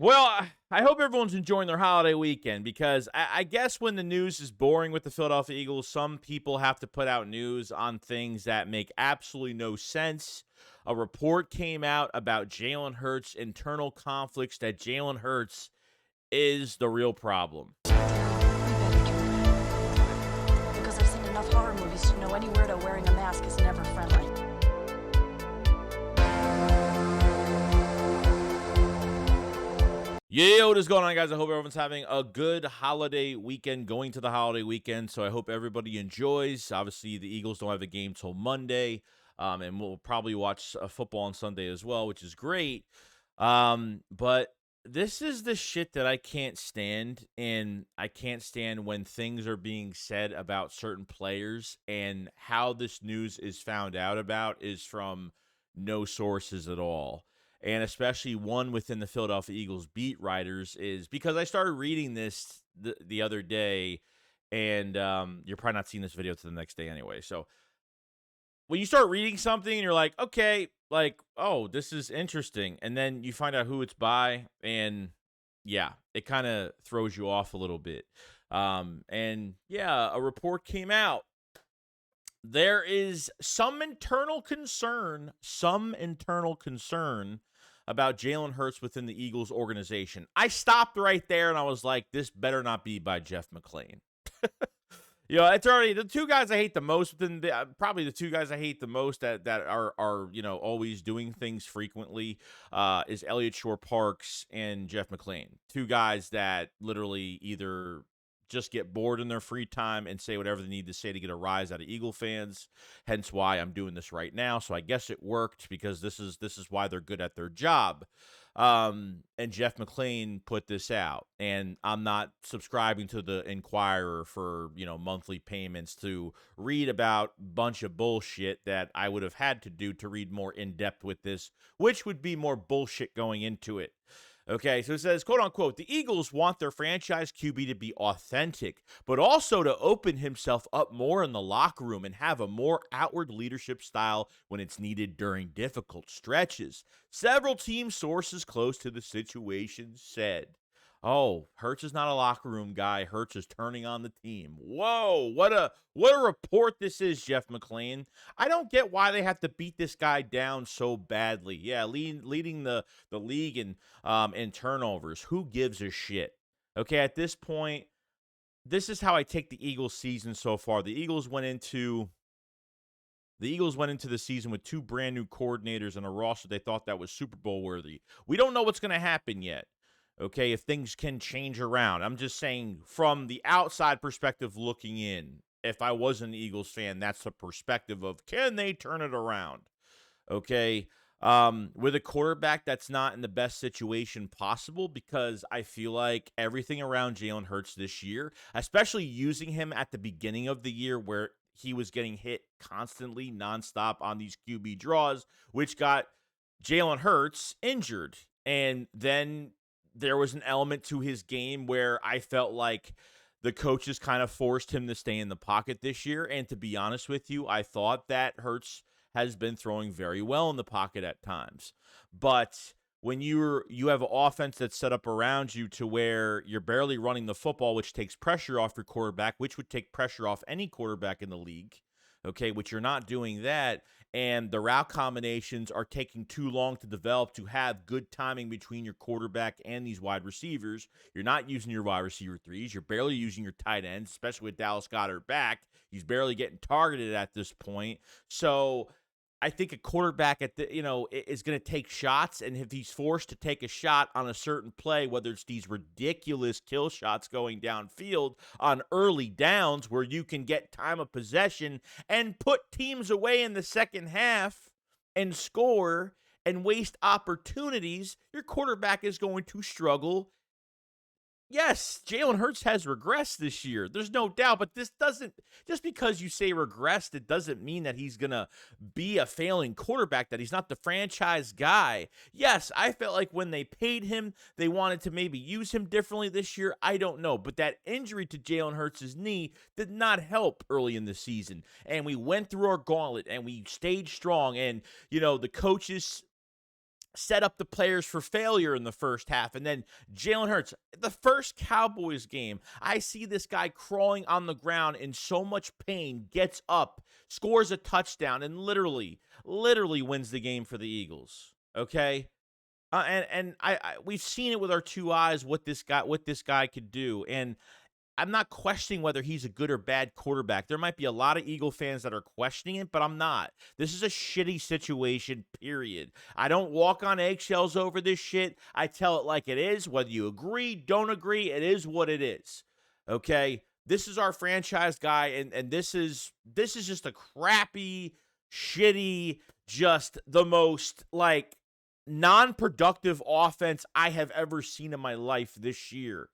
Well, I hope everyone's enjoying their holiday weekend because I guess when the news is boring with the Philadelphia Eagles, some people have to put out news on things that make absolutely no sense. A report came out about Jalen Hurts' internal conflicts that Jalen Hurts is the real problem. We better turn around. Because I've seen enough horror movies to know any weirdo wearing a mask is never friendly. Yo, what is going on, guys? I hope everyone's having a good holiday weekend, going to the holiday weekend. So I hope everybody enjoys. Obviously, the Eagles don't have a game till Monday, and we'll probably watch football on Sunday as well, which is great. But this is the shit that I can't stand, and I can't stand when things are being said about certain players, and how this news is found out about is from no sources at all, and especially one within the Philadelphia Eagles beat writers, is because I started reading this the other day, and you're probably not seeing this video to the next day anyway. So when you start reading something and you're like, okay, like, oh, this is interesting, and then you find out who it's by, and yeah, it kind of throws you off a little bit. And yeah, a report came out. There is some internal concern about Jalen Hurts within the Eagles organization. I stopped right there and I was like, this better not be by Jeff McClain. It's already the two guys I hate the most within the probably the two guys I hate the most that are always doing things frequently is Elliott Shore-Parks and Jeff McClain. Two guys that literally either just get bored in their free time and say whatever they need to say to get a rise out of Eagle fans. Hence why I'm doing this right now. So I guess it worked because this is why they're good at their job. And Jeff McClain put this out, and I'm not subscribing to the Inquirer for, monthly payments to read about a bunch of bullshit that I would have had to do to read more in depth with this, which would be more bullshit going into it. Okay, so it says, quote unquote, the Eagles want their franchise QB to be authentic, but also to open himself up more in the locker room and have a more outward leadership style when it's needed during difficult stretches. Several team sources close to the situation said. Oh, Hurts is not a locker room guy. Hurts is turning on the team. Whoa, what a report this is, Jeff McClain. I don't get why they have to beat this guy down so badly. Yeah, leading the league in turnovers. Who gives a shit? Okay, at this point, this is how I take the Eagles season so far. The Eagles went into the season with two brand new coordinators and a roster they thought that was Super Bowl worthy. We don't know what's going to happen yet. Okay, if things can change around. I'm just saying from the outside perspective looking in, if I was an Eagles fan, that's the perspective of, can they turn it around? Okay, with a quarterback that's not in the best situation possible, because I feel like everything around Jalen Hurts this year, especially using him at the beginning of the year where he was getting hit constantly, nonstop on these QB draws, which got Jalen Hurts injured. And then there was an element to his game where I felt like the coaches kind of forced him to stay in the pocket this year. And to be honest with you, I thought that Hurts has been throwing very well in the pocket at times. But when you have an offense that's set up around you to where you're barely running the football, which takes pressure off your quarterback, which would take pressure off any quarterback in the league, okay, which you're not doing that, and the route combinations are taking too long to develop to have good timing between your quarterback and these wide receivers. You're not using your wide receiver threes. You're barely using your tight ends, especially with Dallas Goedert back. He's barely getting targeted at this point. So I think a quarterback is going to take shots, and if he's forced to take a shot on a certain play, whether it's these ridiculous kill shots going downfield on early downs where you can get time of possession and put teams away in the second half and score and waste opportunities, your quarterback is going to struggle. Yes, Jalen Hurts has regressed this year. There's no doubt, but this doesn't, just because you say regressed, it doesn't mean that he's going to be a failing quarterback, that he's not the franchise guy. Yes, I felt like when they paid him, they wanted to maybe use him differently this year. I don't know, but that injury to Jalen Hurts' knee did not help early in the season, and we went through our gauntlet, and we stayed strong, and, the coaches set up the players for failure in the first half. And then Jalen Hurts, the first Cowboys game, I see this guy crawling on the ground in so much pain, gets up, scores a touchdown, and literally wins the game for the Eagles. Okay? And we've seen it with our two eyes what this guy could do. And I'm not questioning whether he's a good or bad quarterback. There might be a lot of Eagle fans that are questioning it, but I'm not. This is a shitty situation, period. I don't walk on eggshells over this shit. I tell it like it is. Whether you agree, don't agree, it is what it is. Okay? This is our franchise guy, and this is just a crappy, shitty, just the most, like, non-productive offense I have ever seen in my life this year.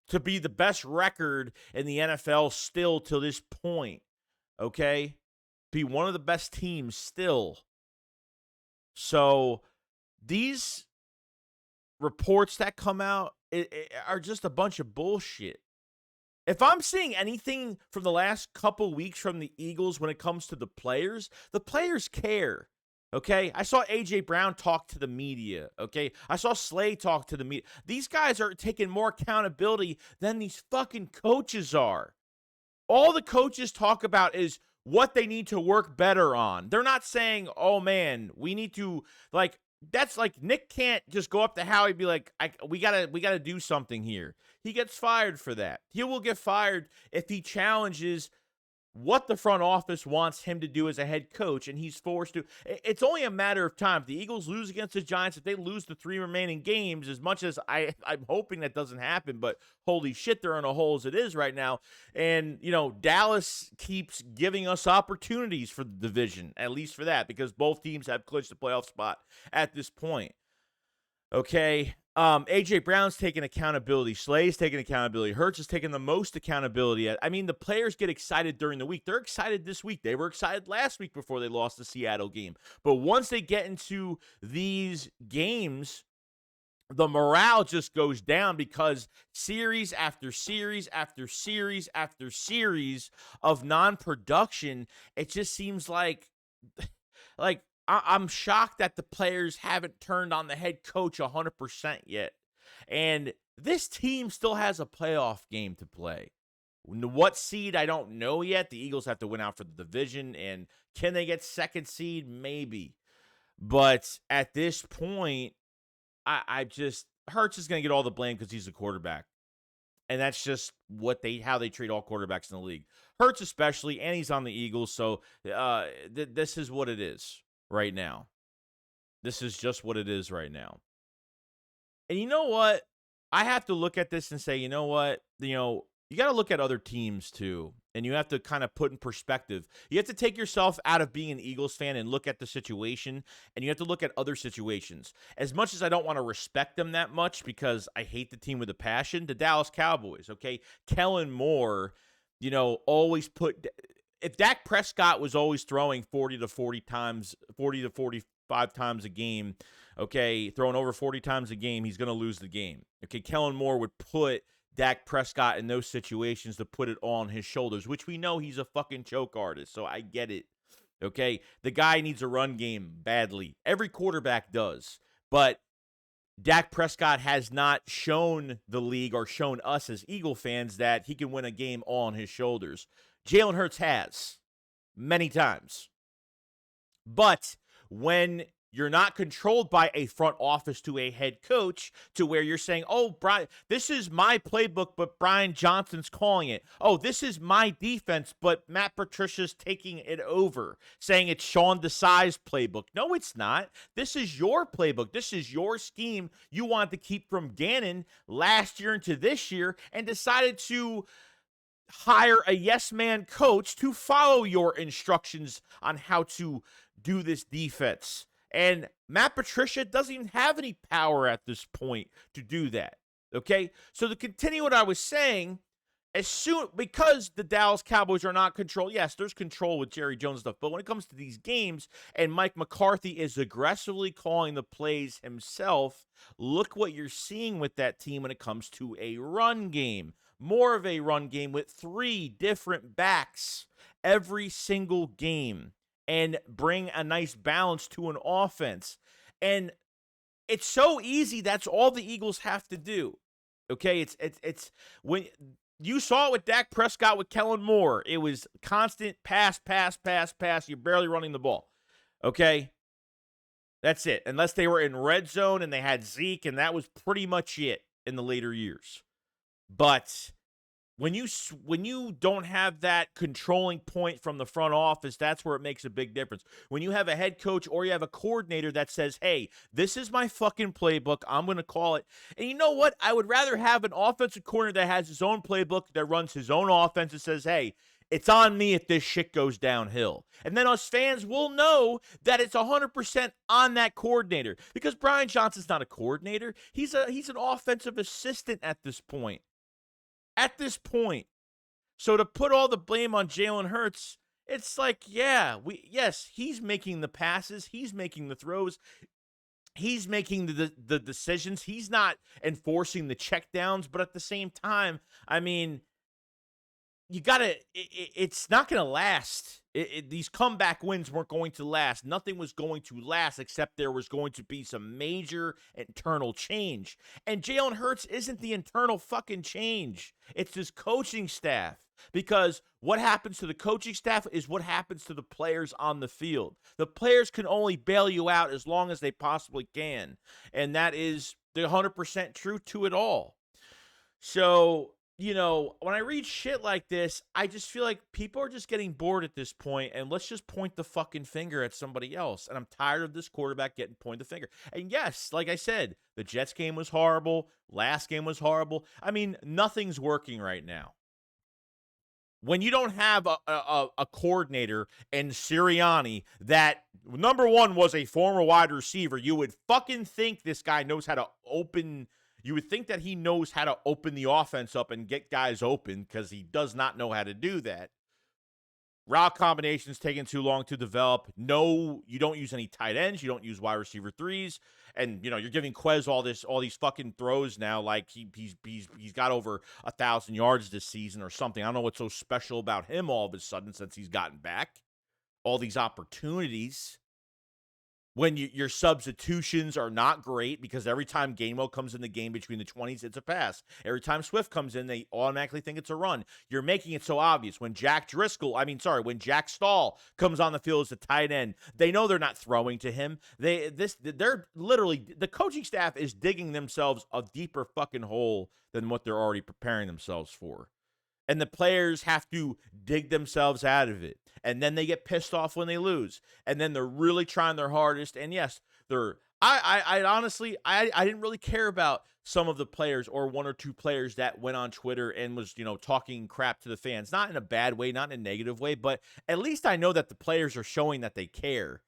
To be the best record in the NFL still to this point, okay? Be one of the best teams still. So these reports that come out are just a bunch of bullshit. If I'm seeing anything from the last couple weeks from the Eagles when it comes to the players care. Okay, I saw A.J. Brown talk to the media, okay? I saw Slay talk to the media. These guys are taking more accountability than these fucking coaches are. All the coaches talk about is what they need to work better on. They're not saying, oh, man, we need to, like, that's like Nick can't just go up to Howie and be like, we gotta do something here. He gets fired for that. He will get fired if he challenges what the front office wants him to do as a head coach, and he's forced to. It's only a matter of time. If the Eagles lose against the Giants, if they lose the 3 remaining games, as much as I'm hoping that doesn't happen, but holy shit, they're in a hole as it is right now. And, Dallas keeps giving us opportunities for the division, at least for that, because both teams have clinched a playoff spot at this point. Okay, A.J. Brown's taking accountability. Slay's taking accountability. Hurts is taking the most accountability. I mean, the players get excited during the week. They're excited this week. They were excited last week before they lost the Seattle game. But once they get into these games, the morale just goes down because series after series after series after series of non-production, it just seems like I'm shocked that the players haven't turned on the head coach 100% yet. And this team still has a playoff game to play. What seed, I don't know yet. The Eagles have to win out for the division. And can they get second seed? Maybe. But at this point, Hurts is going to get all the blame because he's a quarterback. And that's just how they treat all quarterbacks in the league. Hurts especially, and he's on the Eagles. So this is what it is. Right now. This is just what it is right now. And you know what? I have to look at this and say, you know what? You got to look at other teams too. And you have to kind of put in perspective. You have to take yourself out of being an Eagles fan and look at the situation. And you have to look at other situations. As much as I don't want to respect them that much because I hate the team with a passion, the Dallas Cowboys, okay? Kellen Moore, always put... If Dak Prescott was always throwing 40 to 45 times a game, okay, throwing over 40 times a game, he's going to lose the game. Okay, Kellen Moore would put Dak Prescott in those situations to put it on his shoulders, which we know he's a fucking choke artist, so I get it. Okay, the guy needs a run game badly. Every quarterback does, but Dak Prescott has not shown the league or shown us as Eagle fans that he can win a game on his shoulders. Jalen Hurts has many times. But when you're not controlled by a front office to a head coach to where you're saying, oh, Brian, this is my playbook, but BrianJohnson's calling it. Oh, this is my defense, but Matt Patricia's taking it over, saying it's Sean Desai's playbook. No, it's not. This is your playbook. This is your scheme you wanted to keep from Gannon last year into this year and decided to hire a yes-man coach to follow your instructions on how to do this defense. And Matt Patricia doesn't even have any power at this point to do that. Okay? So to continue what I was saying, because the Dallas Cowboys are not controlled, yes, there's control with Jerry Jones stuff, but when it comes to these games and Mike McCarthy is aggressively calling the plays himself, look what you're seeing with that team when it comes to a run game. More of a run game with 3 different backs every single game and bring a nice balance to an offense. And it's so easy. That's all the Eagles have to do. Okay, it's when you saw it with Dak Prescott with Kellen Moore. It was constant pass, pass, pass, pass. You're barely running the ball. Okay, that's it. Unless they were in red zone and they had Zeke, and that was pretty much it in the later years. But when you don't have that controlling point from the front office, that's where it makes a big difference. When you have a head coach or you have a coordinator that says, hey, this is my fucking playbook, I'm going to call it. And you know what? I would rather have an offensive coordinator that has his own playbook, that runs his own offense and says, hey, it's on me if this shit goes downhill. And then us fans will know that it's 100% on that coordinator. Because Brian Johnson's not a coordinator. He's an offensive assistant at this point. So to put all the blame on Jalen Hurts, it's like, yes, he's making the passes, he's making the throws, he's making the decisions, he's not enforcing the checkdowns, but at the same time, I mean, it's not going to last. These comeback wins weren't going to last. Nothing was going to last except there was going to be some major internal change. And Jalen Hurts isn't the internal fucking change. It's his coaching staff. Because what happens to the coaching staff is what happens to the players on the field. The players can only bail you out as long as they possibly can. And that is the 100% truth to it all. So, you know, when I read shit like this, I just feel like people are just getting bored at this point, and let's just point the fucking finger at somebody else. And I'm tired of this quarterback getting pointed the finger. And yes, like I said, the Jets game was horrible. Last game was horrible. I mean, nothing's working right now. When you don't have a coordinator in Sirianni that, number one, was a former wide receiver, you would fucking think this guy knows how to open. You would think that he knows how to open the offense up and get guys open, because he does not know how to do that. Route combinations taking too long to develop. No, you don't use any tight ends. You don't use wide receiver threes. And, you know, you're giving Quez all these fucking throws now, like he's got over 1,000 yards this season or something. I don't know what's so special about him all of a sudden since he's gotten back. All these opportunities. When your substitutions are not great, because every time Gainwell comes in the game between the 20s, it's a pass. Every time Swift comes in, they automatically think it's a run. You're making it so obvious. When Jack Stahl comes on the field as a tight end, they know they're not throwing to him. They're literally, the coaching staff is digging themselves a deeper fucking hole than what they're already preparing themselves for. And the players have to dig themselves out of it. And then they get pissed off when they lose. And then they're really trying their hardest. And yes, I honestly didn't really care about some of the players, or one or two players that went on Twitter and was, you know, talking crap to the fans. Not in a bad way, not in a negative way, but at least I know that the players are showing that they care.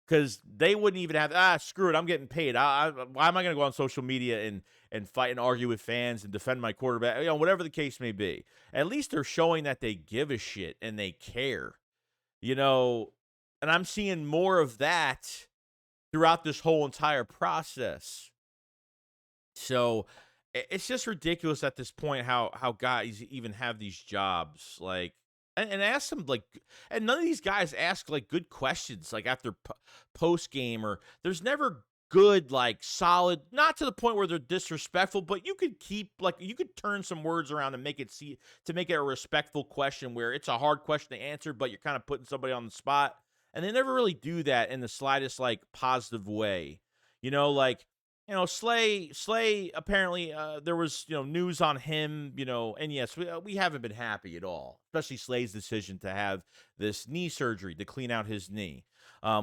Because they wouldn't even have, screw it, I'm getting paid. Why am I going to go on social media and fight and argue with fans and defend my quarterback? You know, whatever the case may be. At least they're showing that they give a shit and they care. You know, and I'm seeing more of that throughout this whole entire process. So it's just ridiculous at this point how guys even have these jobs. Like, and ask them, like, and none of these guys ask, like, good questions, like, after post game, or there's never good, like, solid, not to the point where they're disrespectful, but you could you could turn some words around and make it a respectful question where it's a hard question to answer, but you're kind of putting somebody on the spot. And they never really do that in the slightest, like, positive way. You know, like, you know, Slay apparently, there was, you know, news on him, you know, and yes, we haven't been happy at all, especially Slay's decision to have this knee surgery to clean out his knee,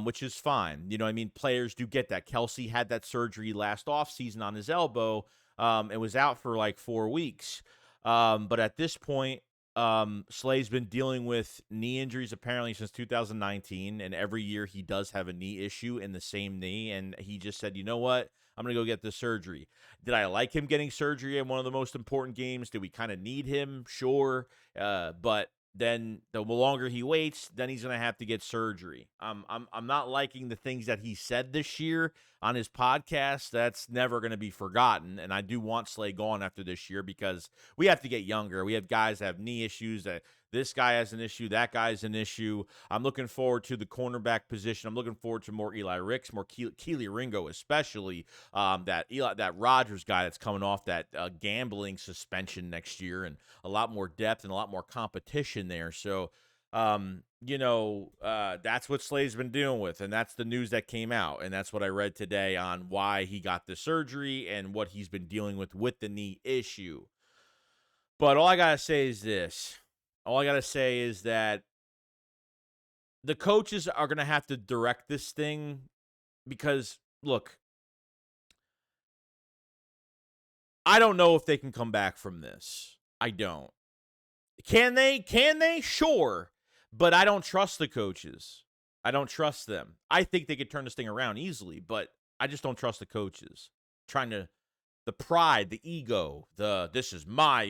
which is fine. You know, I mean, players do get that. Kelsey had that surgery last offseason on his elbow, and was out for like 4 weeks. But at this point, Slay's been dealing with knee injuries apparently since 2019, and every year he does have a knee issue in the same knee, and he just said, you know what? I'm going to go get this surgery. Did I like him getting surgery in one of the most important games? Did we kind of need him? Sure. But then the longer he waits, then he's going to have to get surgery. I'm not liking the things that he said this year. on his podcast, that's never going to be forgotten. And I do want Slay gone after this year because we have to get younger. We have guys that have knee issues. That this guy has an issue. That guy's an issue. I'm looking forward to the cornerback position. I'm looking forward to more Eli Ricks, more Keely Ringo, especially that Rodgers guy that's coming off that gambling suspension next year, and a lot more depth and a lot more competition there. So, that's what Slay's been dealing with, and that's the news that came out, and that's what I read today on why he got the surgery and what he's been dealing with the knee issue. But all I gotta say is this. All I gotta say is that the coaches are gonna have to direct this thing because, look, I don't know if they can come back from this. I don't. Can they? Can they? Sure. But I don't trust the coaches. I don't trust them. I think they could turn this thing around easily, but I just don't trust the coaches. The pride, the ego, this is my,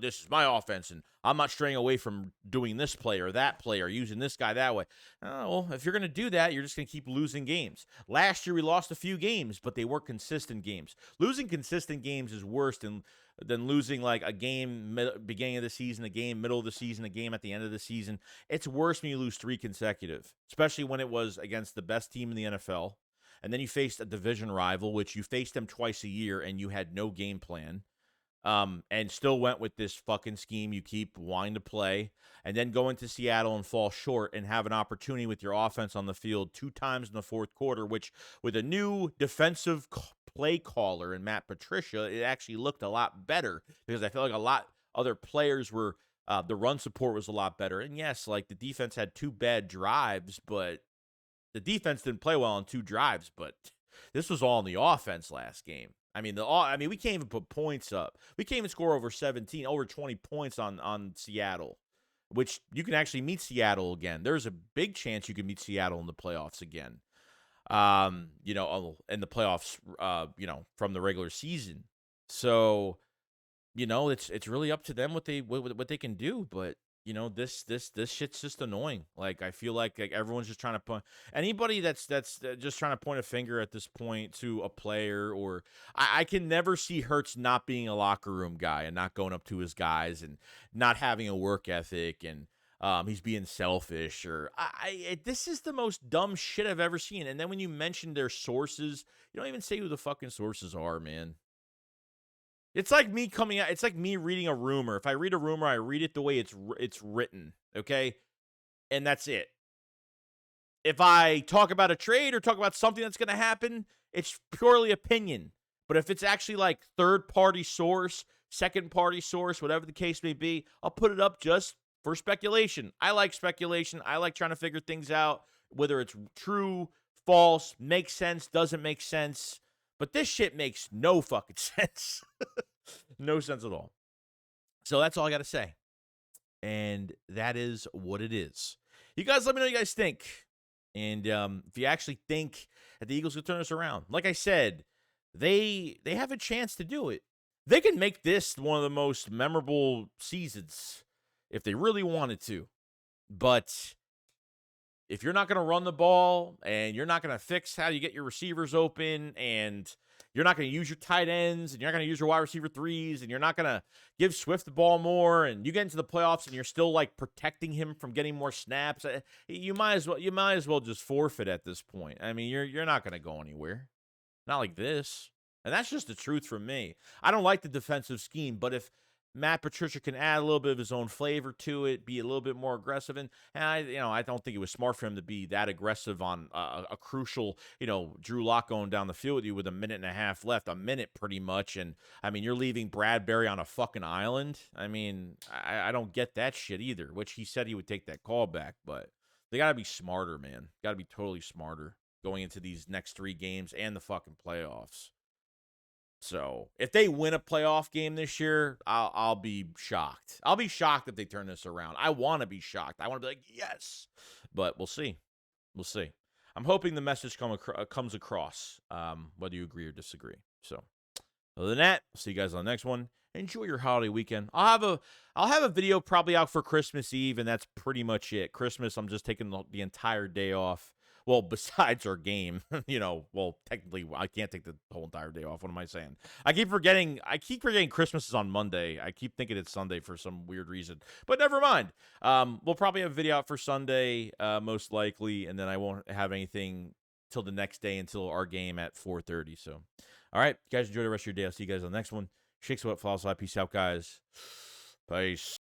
this is my offense, and I'm not straying away from doing this play or that play or using this guy that way. Oh, well, if you're going to do that, you're just going to keep losing games. Last year, we lost a few games, but they weren't consistent games. Losing consistent games is worse than losing like a game beginning of the season, a game middle of the season, a game at the end of the season. It's worse when you lose 3 consecutive, especially when it was against the best team in the NFL. And then you faced a division rival, which you faced them twice a year, and you had no game plan, and still went with this fucking scheme you keep wanting to play, and then go into Seattle and fall short and have an opportunity with your offense on the field 2 times in the fourth quarter, which with a new defensive play caller in Matt Patricia, it actually looked a lot better because I feel like a lot other players were the run support was a lot better. And yes, like the defense had 2 bad drives, but the defense didn't play well on 2 drives, but this was all in the offense last game. I mean, we can't even put points up. We can't even score over 20 points on Seattle, which you can actually meet Seattle again. There's a big chance you can meet Seattle in the playoffs again. In the playoffs, from the regular season. So, it's really up to them what they can do, but this shit's just annoying. Like, I feel like everyone's just trying to point anybody that's just trying to point a finger at this point to a player, or I can never see Hurts not being a locker room guy and not going up to his guys and not having a work ethic and he's being selfish, or this is the most dumb shit I've ever seen. And then when you mention their sources, you don't even say who the fucking sources are, man. It's like me coming out. It's like me reading a rumor. If I read a rumor, I read it the way it's written, okay? And that's it. If I talk about a trade or talk about something that's going to happen, it's purely opinion. But if it's actually like third-party source, second-party source, whatever the case may be, I'll put it up just for speculation. I like speculation. I like trying to figure things out, whether it's true, false, makes sense, doesn't make sense. But this shit makes no fucking sense. No sense at all. So that's all I got to say. And that is what it is. You guys let me know what you guys think. And if you actually think that the Eagles could turn this around. Like I said, they have a chance to do it. They can make this one of the most memorable seasons if they really wanted to. But if you're not going to run the ball and you're not going to fix how you get your receivers open and you're not going to use your tight ends and you're not going to use your wide receiver 3s and you're not going to give Swift the ball more and you get into the playoffs and you're still like protecting him from getting more snaps, you might as well just forfeit at this point. I mean, you're not going to go anywhere. Not like this. And that's just the truth from me. I don't like the defensive scheme, but if Matt Patricia can add a little bit of his own flavor to it, be a little bit more aggressive. And I don't think it was smart for him to be that aggressive on a crucial, Drew Lock going down the field with you with a minute and a half left, a minute pretty much. And, I mean, you're leaving Bradbury on a fucking island. I mean, I don't get that shit either, which he said he would take that call back. But they got to be smarter, man. Got to be totally smarter going into these next 3 games and the fucking playoffs. So if they win a playoff game this year, I'll be shocked. I'll be shocked if they turn this around. I want to be shocked. I want to be like, yes. But we'll see. We'll see. I'm hoping the message comes across, whether you agree or disagree. So other than that, I'll see you guys on the next one. Enjoy your holiday weekend. I'll have a video probably out for Christmas Eve, and that's pretty much it. Christmas, I'm just taking the entire day off. Well, besides our game, well, technically, I can't take the whole entire day off. What am I saying? I keep forgetting Christmas is on Monday. I keep thinking it's Sunday for some weird reason. But never mind. We'll probably have a video out for Sunday, most likely, and then I won't have anything till the next day until our game at 4:30. So, all right, guys, enjoy the rest of your day. I'll see you guys on the next one. Shakes what, philosophy. Peace out, guys. Peace.